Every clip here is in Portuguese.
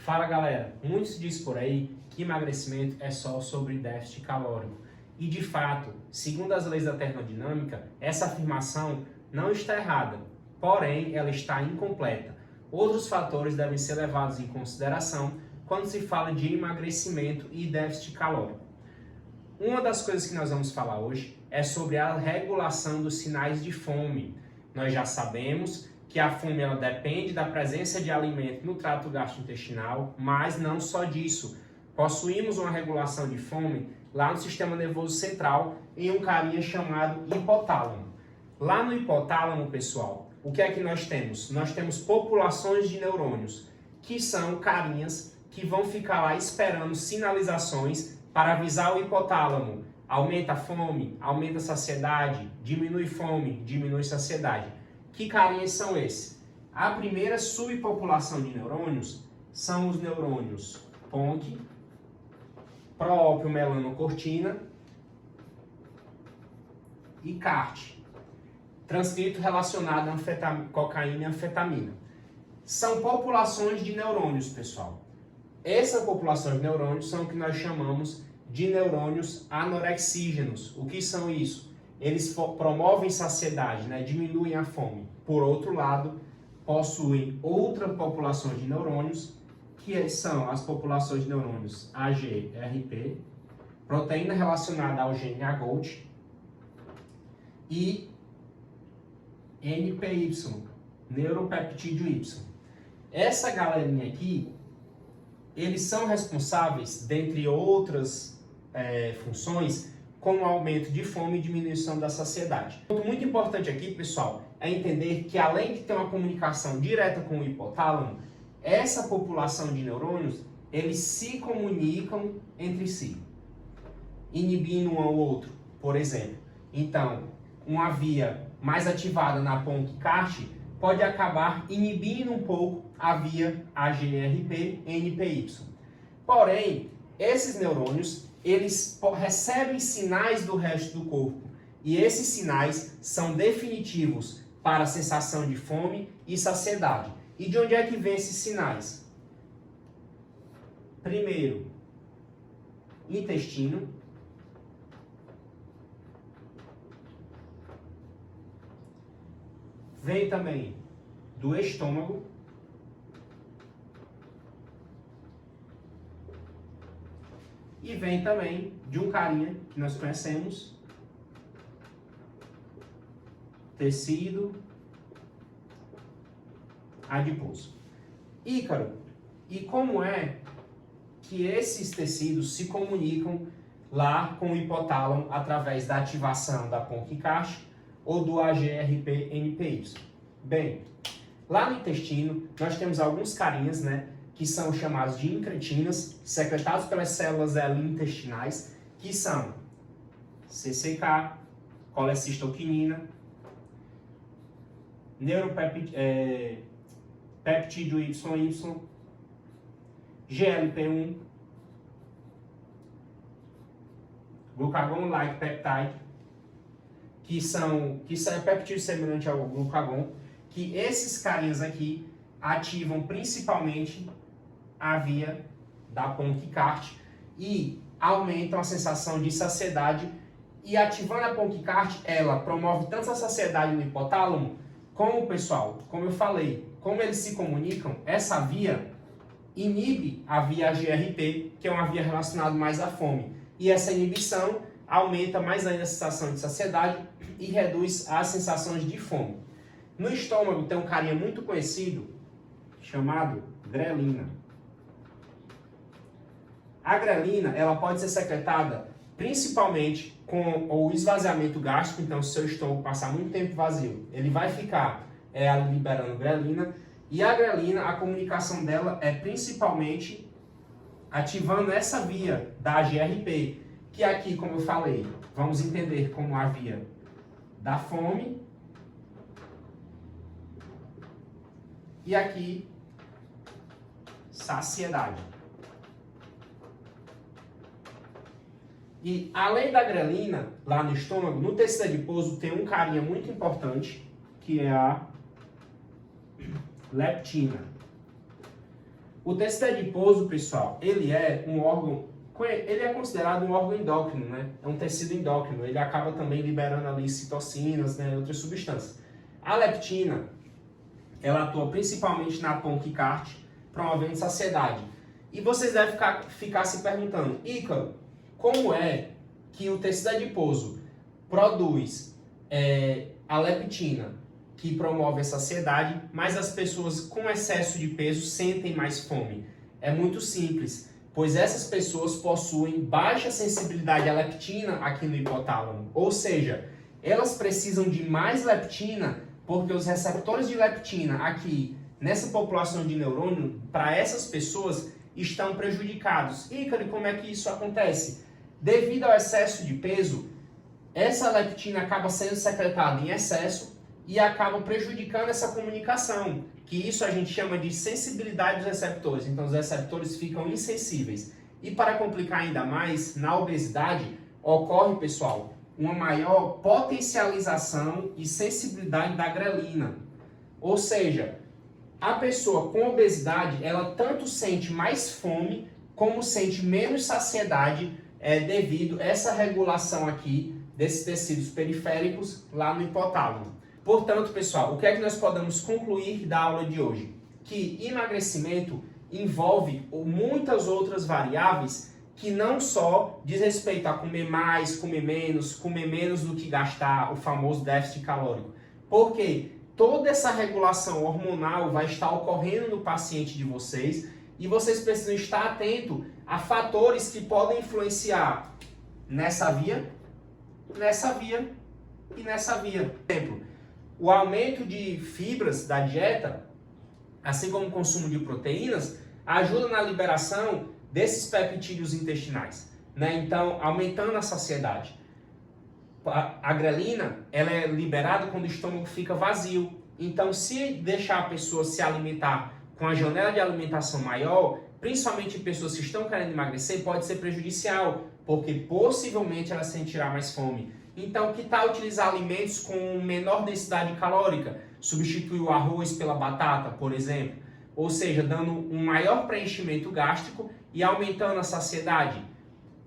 Fala galera, muito se diz por aí que emagrecimento é só sobre déficit calórico. E de fato, segundo as leis da termodinâmica, essa afirmação não está errada, porém ela está incompleta. Outros fatores devem ser levados em consideração quando se fala de emagrecimento e déficit calórico. Uma das coisas que nós vamos falar hoje é sobre a regulação dos sinais de fome. Nós já sabemos que a fome ela depende da presença de alimento no trato gastrointestinal, mas não só disso. Possuímos uma regulação de fome lá no sistema nervoso central em um carinha chamado hipotálamo. Lá no hipotálamo, pessoal, o que é que nós temos? Nós temos populações de neurônios, que são carinhas que vão ficar lá esperando sinalizações para avisar o hipotálamo. Aumenta a fome, aumenta a saciedade, diminui fome, diminui saciedade. Que carinhas são esses? A primeira subpopulação de neurônios são os neurônios PONC, próprio melanocortina e CART, transcrito relacionado a cocaína e anfetamina. São populações de neurônios, pessoal. Essa população de neurônios são o que nós chamamos de neurônios anorexígenos. O que são isso? Eles promovem saciedade, né? Diminuem a fome. Por outro lado, possuem outra população de neurônios, que são as populações de neurônios AGRP, proteína relacionada ao gene AGOT, e NPY, neuropeptídeo Y. Essa galerinha aqui, eles são responsáveis, dentre outras funções, como aumento de fome e diminuição da saciedade. Um ponto muito importante aqui, pessoal, é entender que além de ter uma comunicação direta com o hipotálamo, essa população de neurônios, eles se comunicam entre si, inibindo um ao outro, por exemplo. Então, uma via mais ativada na PONC-CART pode acabar inibindo um pouco a via AGRP-NPY. Porém, esses neurônios eles recebem sinais do resto do corpo. E esses sinais são definitivos para a sensação de fome e saciedade. E de onde é que vem esses sinais? Primeiro, intestino. Vem também do estômago. E vem também de um carinha que nós conhecemos, tecido adiposo. Ícaro, e como é que esses tecidos se comunicam lá com o hipotálamo através da ativação da PONC-CART ou do AGRP-NPY? Bem, lá no intestino nós temos alguns carinhas, né? Que são chamados de incretinas, secretados pelas células intestinais, que são CCK, colecistoquinina, neuropeptídeo YY, GLP-1, glucagon-like peptide, que são peptídeos semelhantes ao glucagon, que esses carinhas aqui ativam principalmente a via da PONC-CART e aumentam a sensação de saciedade. E ativando a PONC-CART, ela promove tanto a saciedade no hipotálamo, como, pessoal, como eu falei, como eles se comunicam, essa via inibe a via GRP, que é uma via relacionada mais à fome. E essa inibição aumenta mais ainda a sensação de saciedade e reduz as sensações de fome. No estômago tem um carinha muito conhecido, chamado grelina. A grelina, ela pode ser secretada principalmente com o esvaziamento gástrico. Então, se o seu estômago passar muito tempo vazio, ele vai ficar liberando grelina. E a grelina, a comunicação dela é principalmente ativando essa via da GRP, que aqui, como eu falei, vamos entender como a via da fome. E aqui, saciedade. E além da grelina, lá no estômago, no tecido adiposo tem um carinha muito importante, que é a leptina. O tecido adiposo, pessoal, ele é considerado um órgão endócrino, né? É um tecido endócrino. Ele acaba também liberando ali citocinas, né? Outras substâncias. A leptina, ela atua principalmente na ponca e carte, promovendo saciedade. E vocês devem ficar se perguntando, Ícaro, como é que o tecido adiposo produz a leptina, que promove a saciedade, mas as pessoas com excesso de peso sentem mais fome? É muito simples, pois essas pessoas possuem baixa sensibilidade à leptina aqui no hipotálamo. Ou seja, elas precisam de mais leptina porque os receptores de leptina aqui nessa população de neurônio, para essas pessoas, estão prejudicados. Ícaro, como é que isso acontece? Devido ao excesso de peso, essa leptina acaba sendo secretada em excesso e acaba prejudicando essa comunicação, que isso a gente chama de sensibilidade dos receptores. Então os receptores ficam insensíveis. E para complicar ainda mais, na obesidade ocorre, pessoal, uma maior potencialização e sensibilidade da grelina. Ou seja, a pessoa com obesidade, ela tanto sente mais fome, como sente menos saciedade devido a essa regulação aqui desses tecidos periféricos lá no hipotálamo. Portanto, pessoal, o que é que nós podemos concluir da aula de hoje? Que emagrecimento envolve muitas outras variáveis que não só diz respeito a comer mais, comer menos do que gastar, o famoso déficit calórico. Porque toda essa regulação hormonal vai estar ocorrendo no paciente de vocês e vocês precisam estar atentos a fatores que podem influenciar nessa via e nessa via. Por exemplo, o aumento de fibras da dieta, assim como o consumo de proteínas, ajuda na liberação desses peptídeos intestinais, né? Então, aumentando a saciedade. A grelina, ela é liberada quando o estômago fica vazio. Então, se deixar a pessoa se alimentar com a janela de alimentação maior, principalmente em pessoas que estão querendo emagrecer, pode ser prejudicial, porque possivelmente ela sentirá mais fome. Então, que tal utilizar alimentos com menor densidade calórica? Substituir o arroz pela batata, por exemplo. Ou seja, dando um maior preenchimento gástrico e aumentando a saciedade.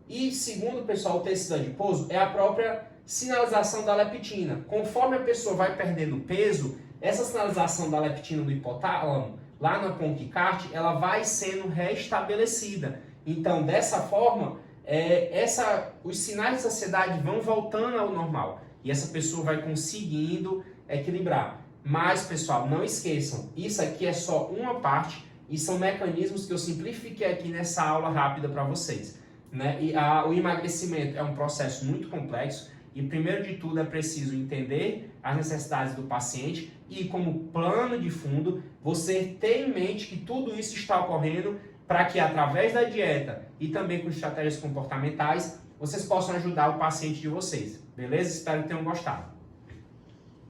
E, segundo o pessoal, o tecido adiposo é a própria sinalização da leptina. Conforme a pessoa vai perdendo peso, essa sinalização da leptina no hipotálamo, lá na ponca e carte, ela vai sendo restabelecida. Então, dessa forma, os sinais de saciedade vão voltando ao normal. E essa pessoa vai conseguindo equilibrar. Mas, pessoal, não esqueçam, isso aqui é só uma parte e são mecanismos que eu simplifiquei aqui nessa aula rápida para vocês, né? E o emagrecimento é um processo muito complexo e, primeiro de tudo, é preciso entender as necessidades do paciente e, como plano de fundo, você ter em mente que tudo isso está ocorrendo para que, através da dieta e também com estratégias comportamentais, vocês possam ajudar o paciente de vocês, beleza? Espero que tenham gostado.